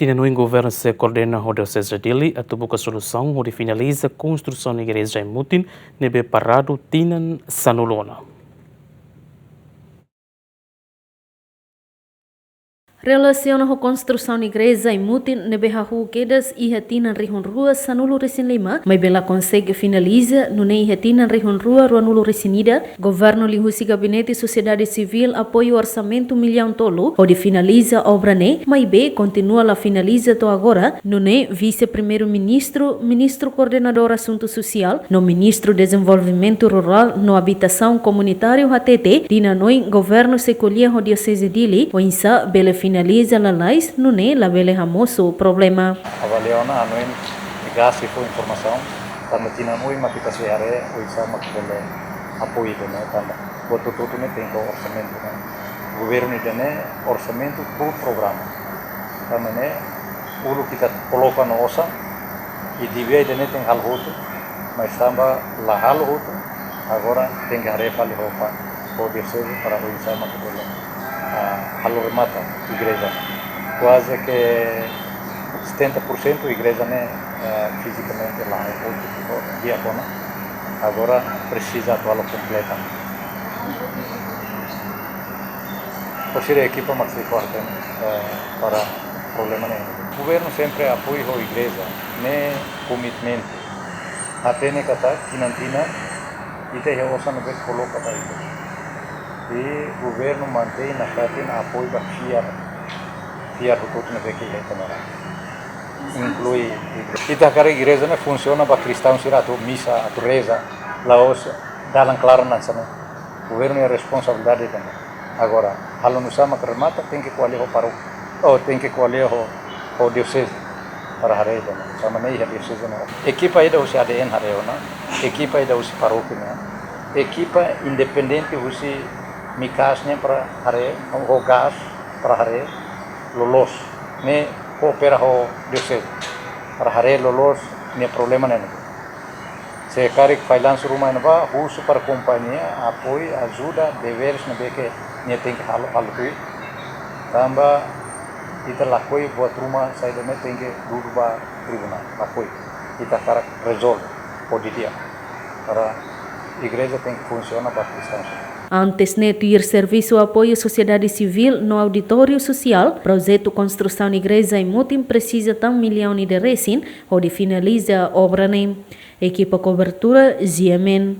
Tinha no governo se coordena o diocese dele a buscar solução onde finaliza a construção da igreja em Mutin, nebe parado tinan Sanulona. Relaciona a construção da igreja em Mutin, nebehahu quedas e retina rihon rua Sanulo recém lima, mas bela consegue finaliza no nei retina rihon rua Ruanulo recinida, governo lihusi gabinete sociedade civil apoio orçamento milhão tolo, onde finaliza obra ne, mas be continua la finaliza to agora, no nei vice-primeiro-ministro, ministro coordenador assunto social, no ministro desenvolvimento rural, no habitação comunitário HTT, dina noi governo se colhia o diocese dili, o insa bela finaliza la lais no ne la bele hamoso problema. Avaliona anoin gasi fo informação tama tina noi mapitasi are o isa makbele apoio né tama boto tudo né tem orçamento né governo né orçamento por programa tama né ulu kita coloca no osa e divide né tem hal hoto mas tamba la hal hoto agora tem que arefa le hopa pode ser para o isa makbele Halo remata igreja quase que 70% igreja né fisicamente lá é outro diácono agora precisa atuá-lo completa por a equipa mais forte para problema nenhum o governo sempre apoia a igreja né commitment até ne kata tinantina ite he osa no bet coloca para igreja e o governo mantém na frente apoio para fiar o tudo no que é também inclui a igreja não funciona para cristãos ir a missa a reza lá os dalam claro não sabe o governo é responsabilidade também agora halo no sama remata tem que qualificar para ou tem que qualificar o diocese para a reza sama nem a diocese não equipa aí da os ADN hareona equipa aí da os paróquia equipa independente os mikasnya para hare o gas para hare lolos ne coopera ho diocese para hare lolos ne problema ne se caric finance rumah nova uso para companhia apoio ajuda deveres ne beke ne tem que halo tamba ita lakoi buat rumah saya ne tem que durba tribunal lakoi ita cara resolve pode dia para igreja tem que funcionar para cristãos. Antes de ter serviço apoio à sociedade civil no auditório social, projeto construção da igreja em Mutin precisa de 1 milhão de resin, onde finaliza a obra. Equipa cobertura, Ziemen.